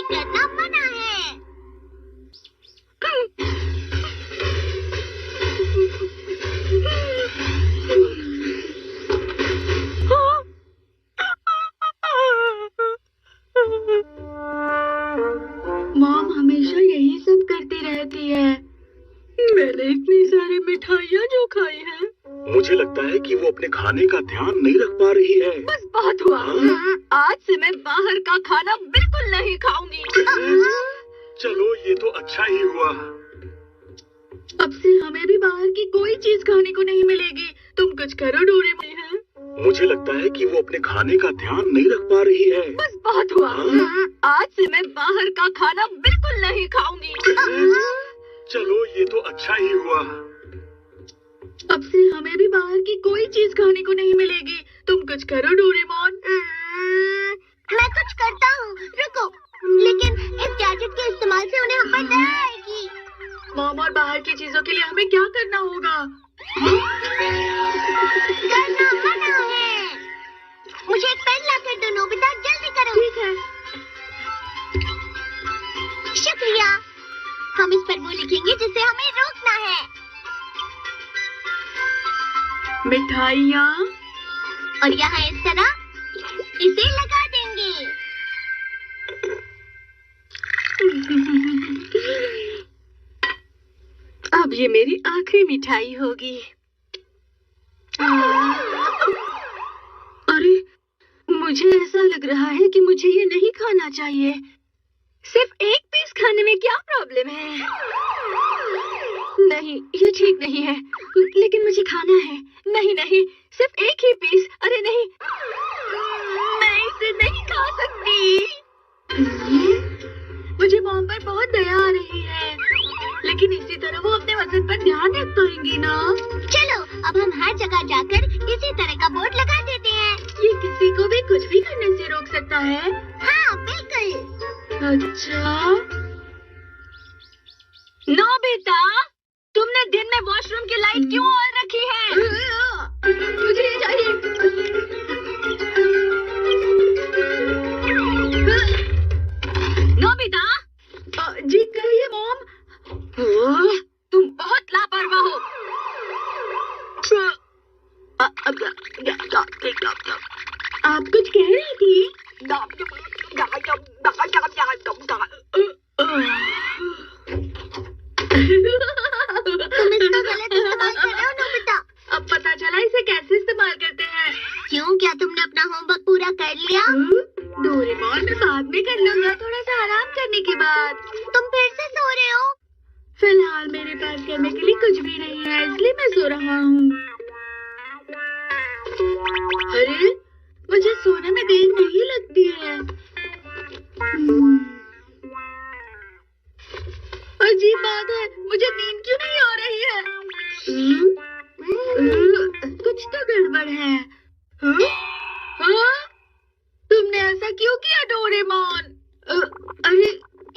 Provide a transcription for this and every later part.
करना मना है। मॉम हमेशा यही सब करती रहती है। मैंने इतनी सारी मिठाइयाँ जो खाई हैं। मुझे लगता है कि वो अपने खाने का ध्यान नहीं रख पा रही है। बस बहुत हुआ। आज से मैं बाहर का खाना बिल्कुल नहीं खाऊंगी। चलो ये तो अच्छा ही हुआ। अब से हमें भी बाहर की कोई चीज खाने को नहीं मिलेगी। तुम कुछ करो डोरेमोन। मुझे लगता है कि वो अपने खाने का ध्यान नहीं रख पा रही है। बस बहुत हुआ। आज से मैं बाहर का खाना बिल्कुल नहीं खाऊंगी। चलो ये तो अच्छा ही हुआ। अब से हमें भी बाहर की कोई चीज खाने को नहीं मिलेगी। तुम कुछ करो डोरेमोन। मैं कुछ करता हूँ, रुको। लेकिन इस गैजेट के इस्तेमाल से उन्हें हम पर दया आएगी। मॉम और बाहर की चीजों के लिए हमें क्या करना होगा? करना मना है। मुझे एक पेन ला कर दो नोबिता, जल्दी करो। ठीक है। शुक्रिया। हम इस पर वो लिखेंगे जिसे हमें रोकना है। मिठाइयाँ। और यहाँ इस तरह इसे लगा देंगे। अब ये मेरी आखिरी मिठाई होगी। अरे, मुझे ऐसा लग रहा है कि मुझे ये नहीं खाना चाहिए। सिर्फ एक पीस खाने में क्या प्रॉब्लम है? नहीं, ये ठीक नहीं है। लेकिन मुझे खाना है। नहीं नहीं, सिर्फ एक ही पीस। अरे नहीं, मैं इसे नहीं खा सकती। मुझे मॉम पर बहुत दया आ रही है। लेकिन इसी तरह वो अपने वजन पर ध्यान रख पाएंगी ना? चलो अब हम हर जगह जाकर इसी तरह का बोर्ड लगा देते हैं। ये किसी को भी कुछ भी करने से रोक सकता है। हाँ बिल्कुल। अच्छा, नोबिता, तुमने दिन में वॉशरूम की लाइट क्यों ऑन रखी है? मुझे ये चाहिए। नोबिता। जी कहिए मॉम। तुम बहुत लापरवाह हो। आप कुछ कह रही थी? तुम इसका गलत इस्तेमाल कर रहे हो नोबिता। अब पता चला इसे कैसे इस्तेमाल करते हैं। क्यों, क्या तुमने अपना होमवर्क पूरा कर लिया? डोरेमोन, मैं बाद में कर लूंगा, थोड़ा सा आराम करने के बाद। तुम फिर से सो रहे हो? फिलहाल मेरे पास करने के लिए कुछ भी नहीं है, इसलिए मैं सो रहा हूँ। अरे, मुझे सोने में देर नहीं लगती है। अजीब बात है, मुझे नींद क्यों नहीं आ रही है? कुछ तो गड़बड़ है। तुमने ऐसा क्यों किया डोरेमोन? अरे,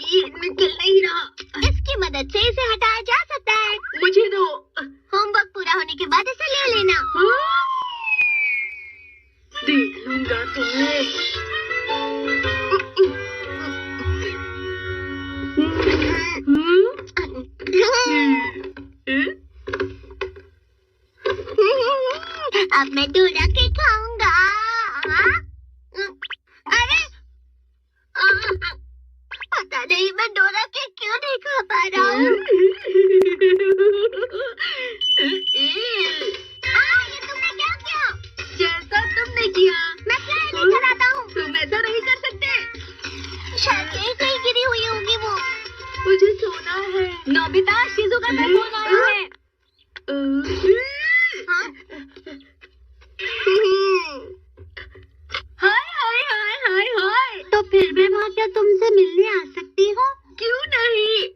ये निकल नहीं रहा। इसकी मदद से इसे हटाया जा सकता है। मुझे दो। होमवर्क पूरा होने के बाद इसे ले लेना। देख लूंगा तुम्हें। अब मैं डोरा के खाऊंगा। अरे, पता नहीं मैं डोरा के क्यों नहीं खा पा रहा हूँ। ये तुमने क्या किया? जैसा तुमने किया। मैं क्या लेकर आता हूँ? तुम ऐसा नहीं कर सकते। शायद यही कहीं गिरी हुई होगी वो। मुझे सोना है। नोबिता, शिजुका का फोन आया है। हाय हाय हाय हाय हाय। तो फिर मैं वहाँ क्या तुमसे मिलने आ सकती हूँ? क्यों नहीं?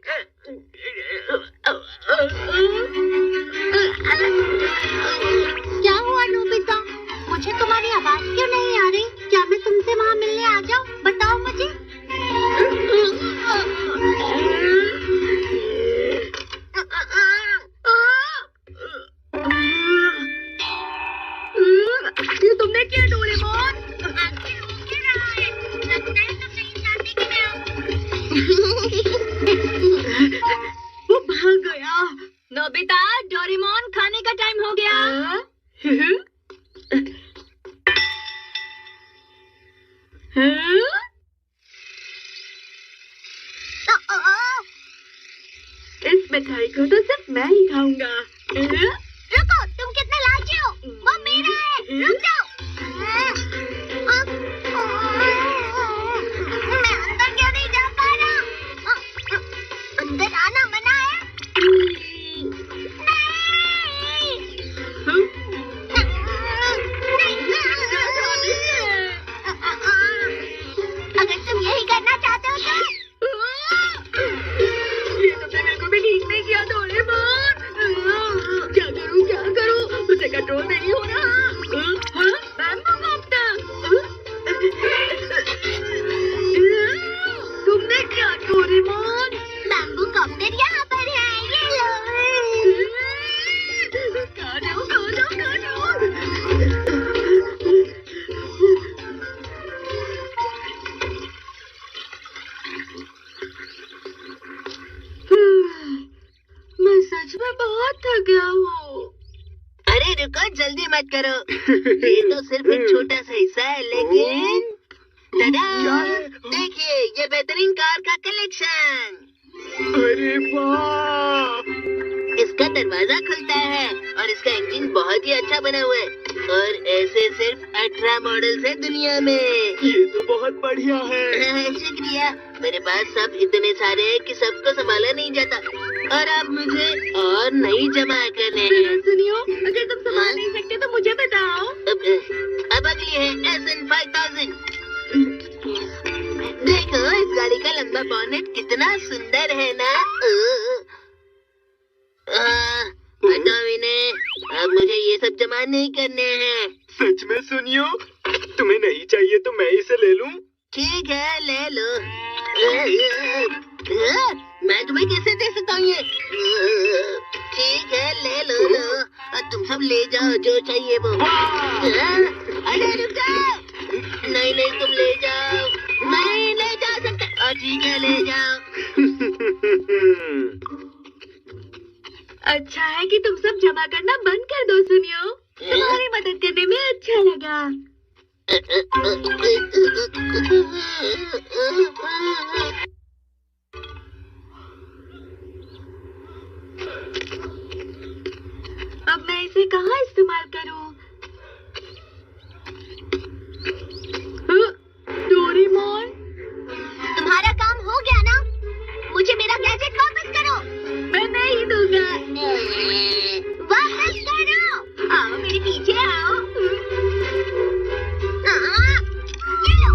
क्या हुआ नोबिता? मुझे तुम्हारी आवाज क्यों नहीं आ रही? क्या मैं तुमसे वहाँ मिलने आ जाऊँ? बताओ मुझे। ये तुमने क्या डोरेमोन? वो भाग गया। नोबिता, डोरेमोन, खाने का टाइम हो गया। इस मिठाई को तो सिर्फ मैं ही खाऊंगा। रुको, तुम कितने लालची हो? वो मेरा है, रुक जाओ। मैं अंदर क्यों नहीं जा पा रहा? अंदर आना मना है। अगर तुम यही करना चाहते हो तो ये तुमने मेरे को भी ठीक नहीं किया डोरेमोन। क्या करूं? मुझे कंट्रोल नहीं हो रहा। बैम्बू कॉप्टर, तुमने क्या डोरेमोन? बैम्बू कॉप्टर यहाँ पर है, ये लो। खा जाओ। मैं सच में बहुत थक गया हूँ। अरे रुको, जल्दी मत करो। ये तो सिर्फ एक छोटा सा हिस्सा है, लेकिन देखिए, ये बेहतरीन कार का कलेक्शन। अरे वाह! इसका दरवाजा खुलता है और इसका इंजन बहुत ही अच्छा बना हुआ है, और ऐसे सिर्फ 18 मॉडल्स हैं दुनिया में। ये तो बहुत बढ़िया है। शुक्रिया। मेरे पास सब इतने सारे हैं कि सबको संभाला नहीं जाता, और अब मुझे और नई जमा करने हैं। सुनियो, अगर तुम संभाल नहीं सकते तो मुझे बताओ। अब अगली है SN 5000। देखो, इस गाड़ी का लंबा बॉनेट कितना सुंदर है ना। हटाओ इन्हें, अब मुझे ये सब जमा नहीं करने हैं। सच में सुनियो, तुम्हें नहीं चाहिए तो मैं इसे ले लूं? ठीक है, ले लो। मैं तुम्हें कैसे दे सकता हूँ ये? ठीक है, ले लो। तुम सब ले जाओ जो चाहिए वो। अरे रुक जाओ। नहीं, तुम ले जाओ। नहीं ले जा सकते। ठीक है, ले जाओ। अच्छा है कि तुम सब जमा करना बंद कर दो। सुनियो, तुम्हारी मदद करने में अच्छा लगा। अब मैं इसे कहाँ इस्तेमाल करूँ? डोरेमोन, तुम्हारा काम हो गया ना? मुझे मेरा गैजेट वापस करो। मैं नहीं दूंगा। वापस करो। आओ मेरे पीछे आओ। ये लो।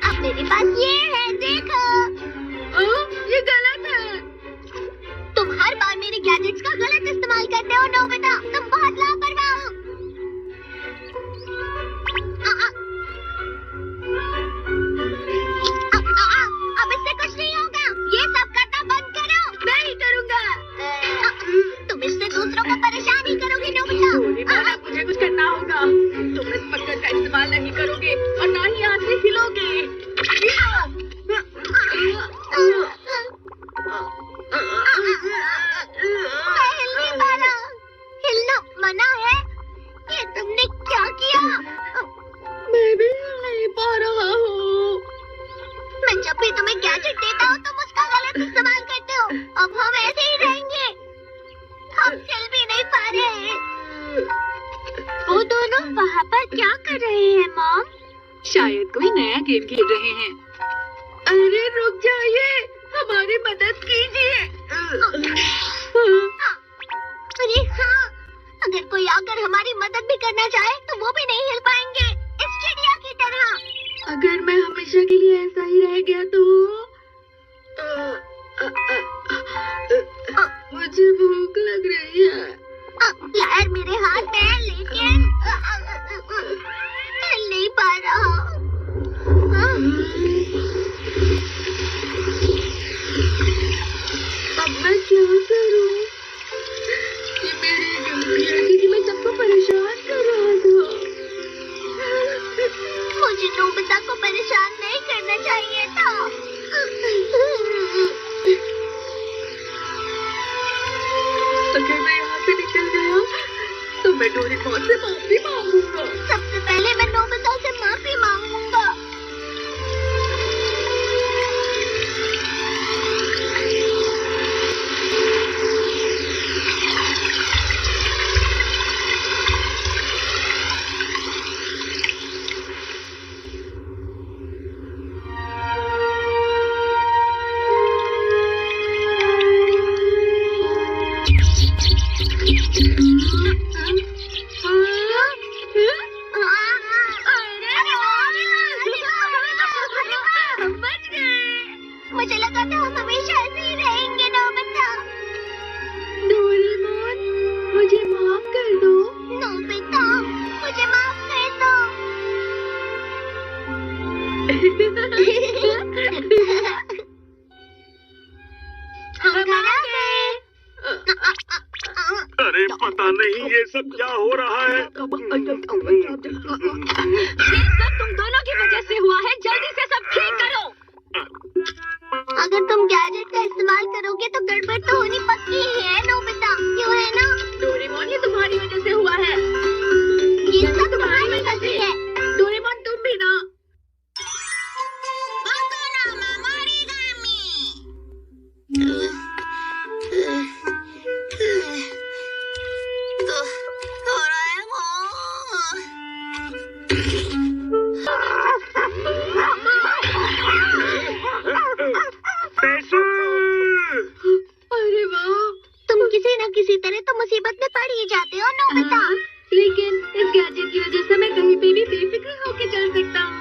अब मेरे पास ये है, देखो। ये गलत है। तुम हर बार मेरे गैजेट्स का गलत इस्तेमाल करते हो नोबिता। तुम बहुत लापरवाह हो। अब इससे कुछ नहीं होगा। ये सब करना बंद करो। नहीं करूँगा। तुम इससे दूसरों को परेशान ही करोगे नोबिता। डोरेमोन, अब मुझे कुछ करना होगा। तुम इस पत्थर का इस्तेमाल नहीं करोगे और ना ही हाथ से हिलोगे। मैं हिल नहीं पा रहा। हिलना मना है। ये तुमने क्या किया? मैं भी हिल नहीं पा रहा हूँ। मैं जब भी तुम्हें गैजेट देता हूँ तुम उसका गलत इस्तेमाल करते हो। अब हम ऐसे ही रहेंगे। हम चल भी नहीं पा रहे। वो दोनों वहाँ पर क्या कर रहे हैं मॉम? शायद कोई नया गेम खेल रहे हैं। अरे रुक जाइए, हमारी मदद कीजिए। अरे हाँ, अगर कोई आकर हमारी मदद भी करना चाहे तो वो भी नहीं हिल पाएंगे, इस चिड़िया की तरह। अगर मैं हमेशा के लिए ऐसा ही रह गया तो मुझे भूख लग रही है। यार मेरे हाथ में है, लेकिन हिल नहीं पा रहा। अब मैं क्या करूं? ये मेरी गलती है क्योंकि मैं सबको परेशान कर रहा था। मुझे नोबिता को परेशान नहीं करना चाहिए था। डोरेमोन से माफी मांगूंगा। सबसे पहले मैं नोबिता से माफी मांगूंगा। मुझे लगा था हम हमेशा ऐसे ही रहेंगे नोबिता। डोरेमोन, मुझे माफ कर दो। नोबिता, मुझे माफ कर दो। हम घर आ गए। अरे पता नहीं ये सब क्या हो रहा है। ये सब तुम दोनों की वजह से हुआ है। जल्दी से सब ठीक करो। अगर तुम गैजेट का इस्तेमाल करोगे तो गड़बड़ तो होनी पक्की ही है नोबिता, क्यों है ना? डोरेमोन, ये तुम्हारी वजह से हुआ है। ये सब तुम्हारी वजह से है। डोरेमोन, तुम भी ना। अरे वाह, तुम किसी न किसी तरह तो मुसीबत में पड़ ही जाते हो नोबिता। लेकिन इस गैजेट की वजह से मैं कहीं पे भी बेफिक्र होके चल सकता हूँ।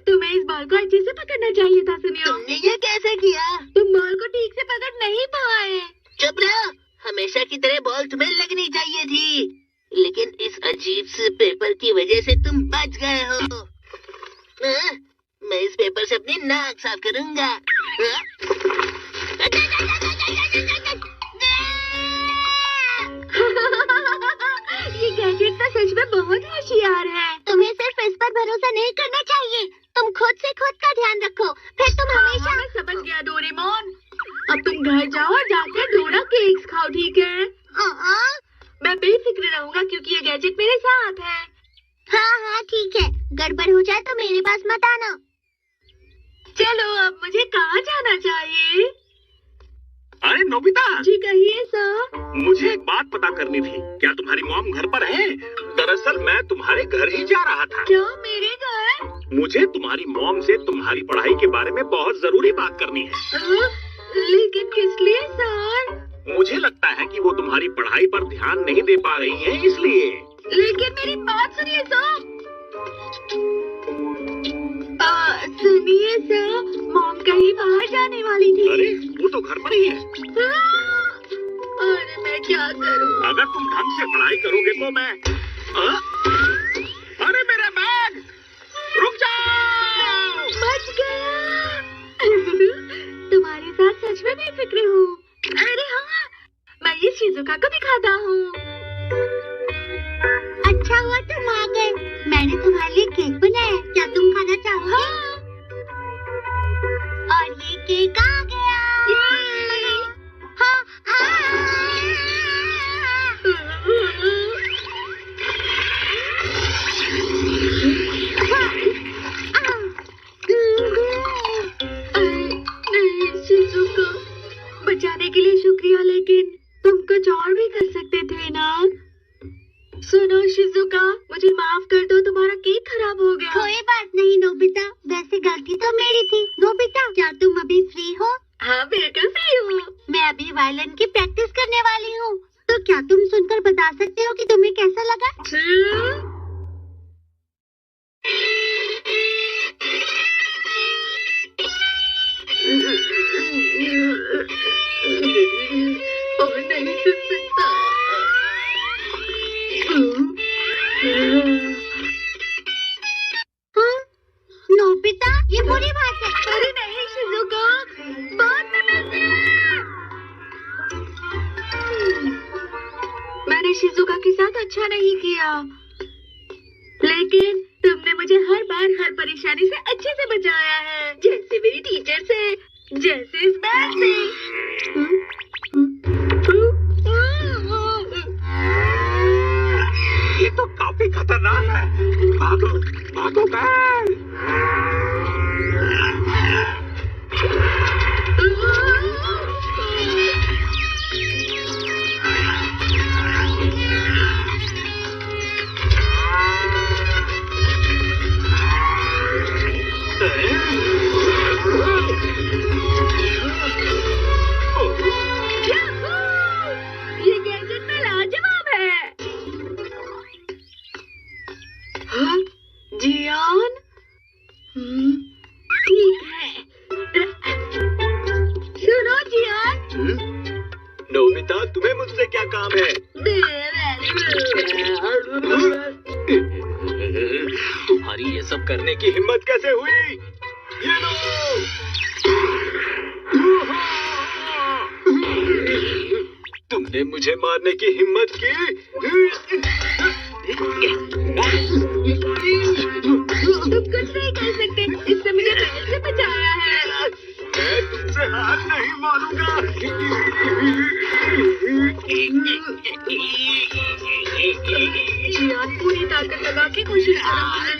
तुम्हें इस बॉल को अच्छे से पकड़ना चाहिए था सुनियो। तुमने ये कैसे किया? तुम बॉल को ठीक से पकड़ नहीं पाए। चुप रहो, हमेशा की तरह बॉल तुम्हें लगनी चाहिए थी, लेकिन इस अजीब से पेपर की वजह से तुम बच गए हो। मैं इस पेपर से अपनी नाक साफ करूंगा। ये गैजेट तो सच में बहुत होशियार है। तुम्हें सिर्फ इस पर भरोसा नहीं करना चाहिए। तुम खुद से खुद का ध्यान रखो, फिर तुम हमेशा। मैं समझ गया डोरेमोन। अब तुम घर जाओ और जाकर डोरा केक्स खाओ, ठीक है? हाँ मैं बेफिक्र रहूंगा क्योंकि ये गैजेट मेरे साथ है। हाँ ठीक है, गड़बड़ हो जाए तो मेरे पास मत आना। चलो, अब मुझे कहाँ जाना चाहिए? अरे नोबिता जी कहिए सर। मुझे एक बात पता करनी थी। क्या तुम्हारी मॉम घर पर है? दरअसल मैं तुम्हारे घर ही जा रहा था। क्या मेरे घर? मुझे तुम्हारी मॉम से तुम्हारी पढ़ाई के बारे में बहुत जरूरी बात करनी है। लेकिन किस लिए सर? मुझे लगता है कि वो तुम्हारी पढ़ाई पर ध्यान नहीं दे पा रही है, इसलिए। लेकिन मेरी बात सुनिए सर। सुनिए सर, मॉम कहीं बाहर जाने वाली थी। अरे वो तो घर पर ही है। अरे मैं क्या करूं? अगर तुम ढंग से पढ़ाई करोगे तो मैं अरे मेरा बैग! रुक जाओ! बच गया। तुम्हारे साथ सच में बेफिक्र हूँ। अरे हाँ, मैं ये शिजुका को दिखाता हूँ। अच्छा हुआ तुम आ गए। मैंने तुम्हारे लिए केक बनाया, क्या तुम खाना चाहोगे? हाँ। और ये केक आ गया। शिजुका, बचाने के लिए शुक्रिया, लेकिन तुम कुछ और भी कर सकते थे ना। सुनो शिजुका, मुझे माफ कर दो, तुम्हारा केक खराब हो गया। कोई बात नहीं नोबिता, वैसे गलती तो मेरी थी। नोबिता, क्या तुम अभी फ्री हो? हाँ बिल्कुल फ्री हूँ। मैं अभी वायलिन की प्रैक्टिस करने वाली हूँ, तो क्या तुम सुनकर बता सकते हो कि तुम्हें कैसा लगा? और नहीं सुन सकता। नोबिता, ये बुरी बात है। अरे नहीं शिजुका, बाद में मिलते हैं। मैंने शिजुका के साथ अच्छा नहीं किया, लेकिन तुमने मुझे हर बार हर परेशानी से अच्छे से बचाया है, जैसे मेरी टीचर से, जैसे इस बैग से। ये तो काफी खतरनाक है। भागो भागो बैग। ये गैजेट तो लाजवाब है। हाँ, जियान? ठीक है। सुनो जियान। नोबिता, तुम्हें मुझसे क्या काम है? तुम्हारी ये सब करने की हिम्मत कैसे हुई? ये लो। तुमने मुझे मारने की हिम्मत की? तुम कुछ नहीं कर सकते, इसने मुझे बैल से बचाया है। मैं तुमसे हार नहीं मानूंगा। जियान पूरी ताकत लगा के कोशिश कर रहा है।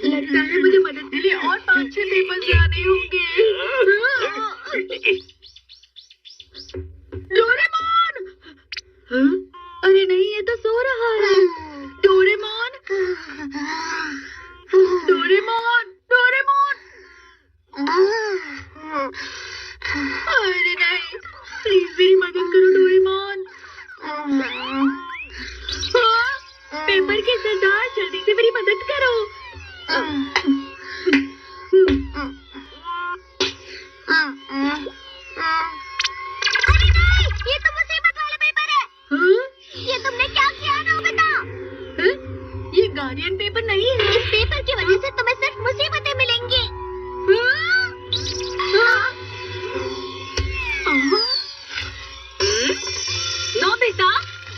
लगता है मुझे मदद के लिए और 5-6 पेपर लाने होंगे। डोरेमोन! हाँ? अरे नहीं, ये तो सो रहा है। डोरेमोन! डोरेमोन! डोरेमोन! अरे नहीं, प्लीज मेरी मदद करो डोरेमोन। हाँ? पेपर के सरदार, जल्दी से मेरी मदद करो। अरे नहीं, ये तो मुसीबत वाला पेपर है। हाँ? ये तुमने क्या किया नोबिता? हाँ? ये गार्डियन पेपर नहीं है। इस पेपर की वजह से तुम्हें सिर्फ मुसीबतें मिलेंगी। नोबिता,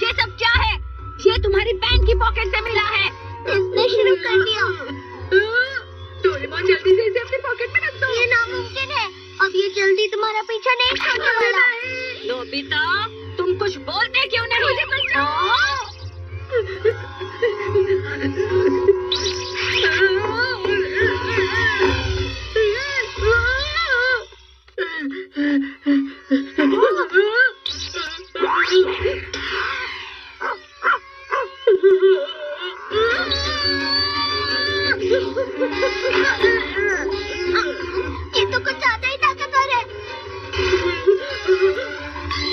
ये सब क्या है? ये तुम्हारी पैंट की पॉकेट से मिला है। इसने शुरू कर दिया। डोरेमोन, जल्दी से इसे अपने पॉकेट में रख दो। ये नामुमकिन है। अब ये जल्दी तुम्हारा पीछा नहीं छोड़ने वाला। नोबिता, तुम कुछ बोलते क्यों नहीं? मुझे ये तो कुछ ज्यादा ही ताकतवर है।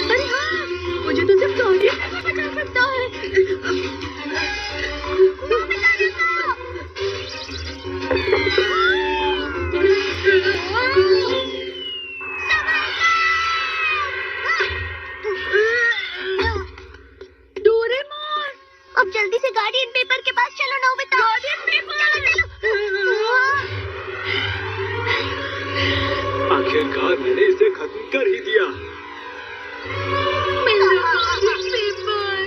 अरे हाँ, मुझे तो सिर्फ गार्डियन पेपर बचा सकता है। नोबिता, रुको। डोरेमोन! अब जल्दी से गार्डियन पेपर के पास चलो नोबिता। Guardian paper! आखिरकार मैंने इसे खत्म कर ही दिया। मेरा गार्डियन पेपर!